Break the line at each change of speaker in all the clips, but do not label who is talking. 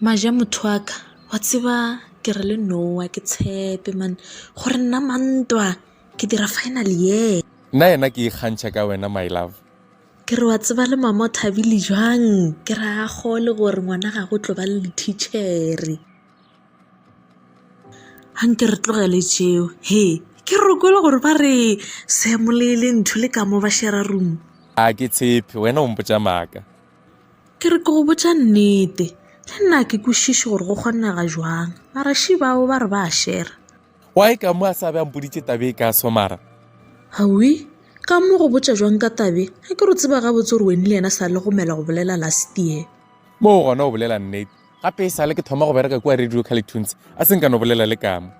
Maja motho wa ka wa tseba ke re le noa ke tshepe man gore nna mantwa ke dira final year.
Nna yena ke ikgantšha ka wena my love.
Ke re wa tseba le mama o thabile jwang ke ra gole gore ngwana ga go tlo ba le teacher hanke re tlogele tšeo he ke rokole gore ba re semolele ntho le Kamo ba share room.
A ke tshepe wena o mpotša maaka.
Ke re ke go botša nnete le nna ke kwešiše gore go kgonega jwang mara shibao ba re ba share.
Why Kamo a sa be a mpoditše tabe ka somara?
Hawi Kamo go botša jwang ka tabe ga ke re tseba ga botse gore wena le yena sa le go mela go bolela last year.
Mo gona o bolela nnete gape e sa le ke thoma go bereka kwa radio cartoons a seng ka no bolela le Kamo.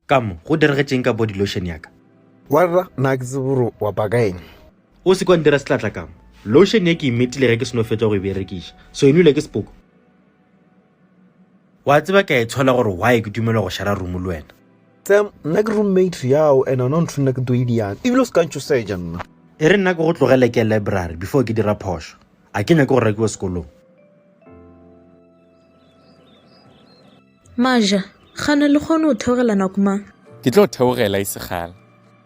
Kamo go diregetseng ka body lotion ya ka?
Warra na ke tseboro wa bagaeng.
O se kwa ndira setlatla Kamo. Lotion ye ke imetile ge ke seno fetsa go e berekiša so enile ke sepoko. Wa tseba ke a e tshola gore why ke dumela go shara room le wena.
Sam nna ke roommate yao and ana ntho nna ke doidiang ebile se ka ntšhoseja nna.
E re nna ke go tlogele ke library before ke dira phosho a ke nyake go rekiwa sekolong.
Maja gana le kgone o theogela nako mang?
Ke tlo theogela e segala.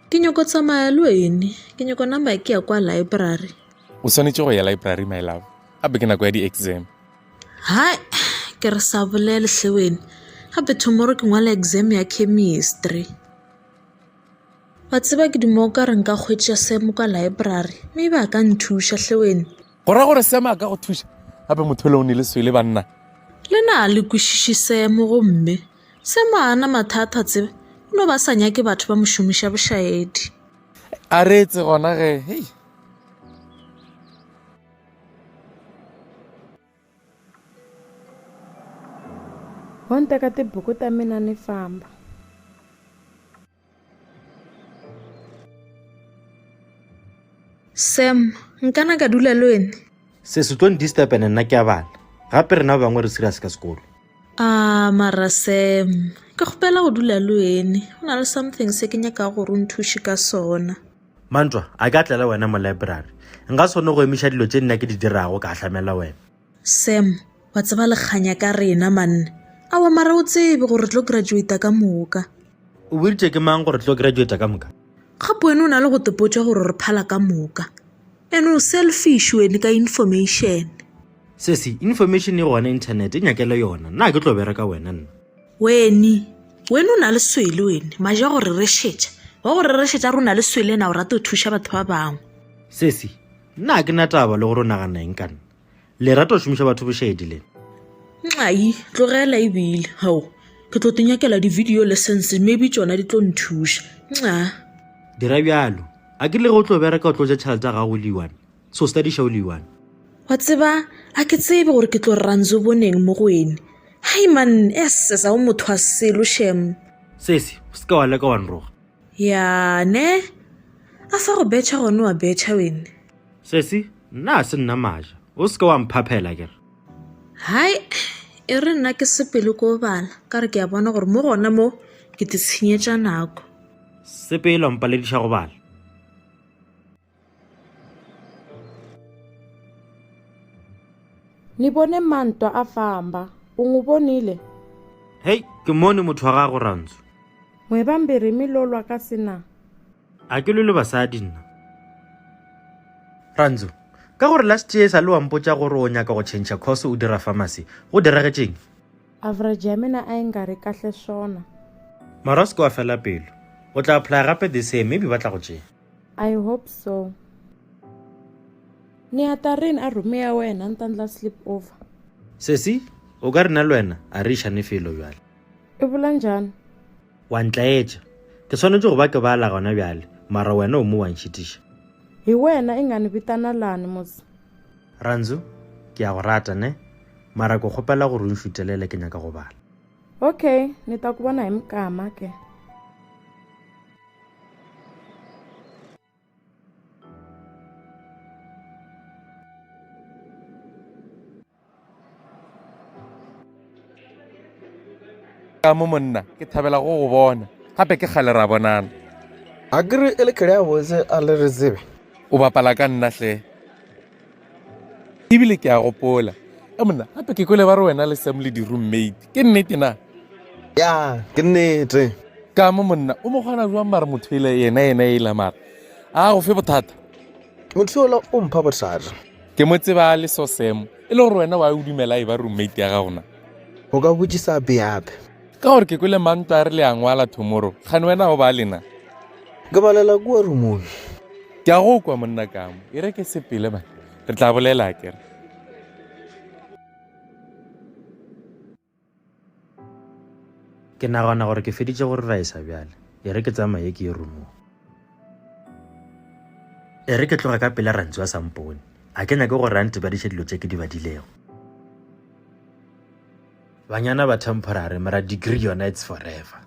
Ke nyako tsamaya le wene ke nyako number ke ya kwa library.
O swanetše go ya library my love gape ke nako ya di-exam.
Hai ke re sa bolele hle wene gape tomorrow ke ngwala exam ya chemistry. Wa tseba ke dimo ka re nka kgwetša semo kwa library maybe a ka nthuša hle wene.
Go ra gore sema ka go thuša gape motho le o ne le swele banna.
Le na le kwešiše semo gomme semo ana mathata tsebe o no ba sa nyake batho ba mošomiša bošaedi.
A reetse gona ge hei.
Honta ka tibuku ta mina ni famba.
Sam nkana ka dula le wene?
Se se tlo ndisturb nna ke a bala gape rena ba bangwe re serious ka sekolo.
Mara Sam ke kgopela go dula le wene go na le something se ke nyaka gore o nthuše ka sona.
Mantwa a ka tlela wena mo library nka sone go emiša dilo tše nna ke di dirago ka hlamela wena.
Sam wa tseba le kganya ka rena manne awa mara o tsebe gore tlo graduate ka moka.
O boditše ke mang gore tlo graduate ka moka?
Gape wena o na le go tepotša gore re phala ka moka and o selfish wene ka information.
Sesi information e gona internet e nyakele yona nna ke tlo bereka wena nna.
Wene o na le swele wene maja gore re šetša wa gore re šetša rona le swele na o rata o thuša batho ba bangwe.
Sesi nna ke na taba le gore o nagana eng kana le rata o šomiša batho bošaedi le
ai tlogela ebile hao ke tlo tenyakela di-video lessons maybe tšona di tlo nthuša.
dira bjalo a ke le go tlo bereka o tlo ja tšhelete ga go le 1 so study show le 1.
Wa tseba a ke tsebe gore ke tlo ranzo boneng mo go wene hai man sa o motho a selo shem.
Sesi o se ka wa leka wa nroga
ya ne a fa go betšha gone wa betšha wene.
Sesi nna a se nna maja o se ka wa mphaphela kere.
Hai e re nna ke sepele ko bala ka re ke a bona gore mo gona mo ke te tshenyetša nako.
Sepele o mpalediša go bala.
Ni bone Mantwa a famba o n'wi vonile?
Hei ke mone motho wa gago Ranzo.
N'we vambirhi mi lolwa kasi na?
A ke lwele basadi nna. Ranzo ka gore last year sa le wa mpotša gore o nyaka go change course o dira pharmacy go diregetseng?
Average ya mina a yi nga ri kahle swona.
Mara o se ka wa fela pelo o tla apply gape the same maybe ba tla go tšea.
I hope so. Ni ya ta rini a room ya wena ni ta ndla sleep over?
Sesi o ka rena le wena a re išane felo bjale.
I vula njhani?
Wa ntlaetša ke swanetše go ba ke bala gona bjale mara wena o mo wa ntšhitiša.
Hi wena i nga ni vitana lani mos?
Ranzo ke a go rata ne mara ko kgopela gore o nšutelele ke nyaka go bala.
Okay ni ta ku vona hi mikama ke.
Kamo monna ke thabela go bona gape ke gale ra bonana.
A kere e le kere ya botse a le re tsebe.
O bapala ka nna hle. ebile ke a gopola monna gape ke kwele ba re wena le Sam le di-roommate ke nnete na
Ya, ke nnete.
Kamo monna o mo kgona jwang mare motho ele yena ela mara a go fe bothata
Motho ola o mpha bothata.
ke mo tseba le so Sam e le gore wena wa o dumela e ba roommate ya gagona
O ka botsisa beape.
ka gore ke kwele manto a re le a ngwala tomorrow gane wena o ba lena
Ke balela kua roomong.
ke a go kwa monna Kamo e re ke sepele bana re tla bolela kere
ke nagana gore ke feditse gore raisa bjale e re ke tsamaye ke ye roomong e re ke tloga ka pele rantse wa sampone a ke nyake gore rante ba diše dilo tše ke di badilego banyana ba temporary mara degree yona it's forever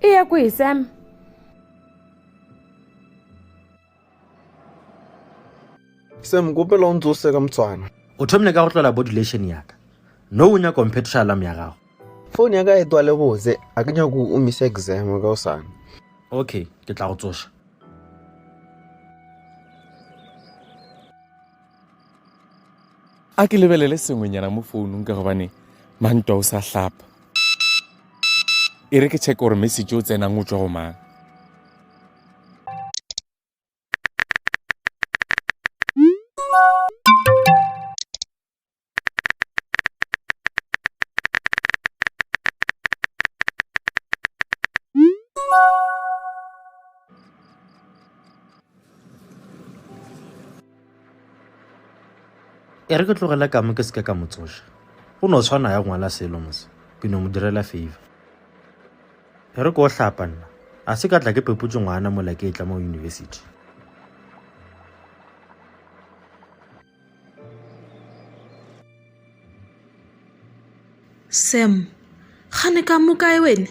e ya kwihi Sam?
Sam, kopela o ntse o seka motswana.
o thomile ka go tlola modulation yaka no o nyaka competition alarm ya gago
Phone ya ka e tswa le botse, a ke nyaka o misa exam ka osane.
okay ke tla go tsoša
a ke lebelele sengwenyana mo founung ka gobane mantwa o sa hlapa e re ke check gore message o tsenang o tswa go mang
e re ke tlogela Kamo ke seke ka mo tsoša go no tshwana ya ngwala selo mose ke no mo direla favor e re ke o hlapa nna a se ka tla ke pepotse ngwana mola ke e tla mo university
Sam, gane ka mo kae wene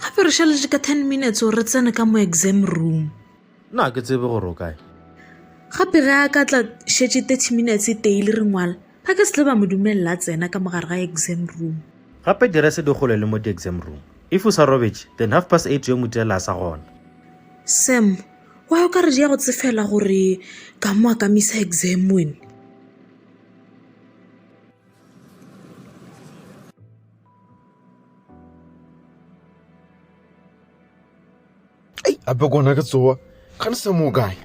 gape re šhaletse ka 10 minutes gore re tsene ka mo exam room
nna ke tsebe gore o kae
gape ge a ka tla šetse 30 minutes teile re ngwala ga ke se tle ba mo dumelela a tsena ka mogare ga exam room
gape direse di gole le mo di-exam room if o sa robetse then 8:30 yo motiela a sa gona
Sam, wa o ka re di ya go tsefela gore ka mo a ka misa exam wene
Ei, ape kona ke tsoa. Ga ne Sam o kae?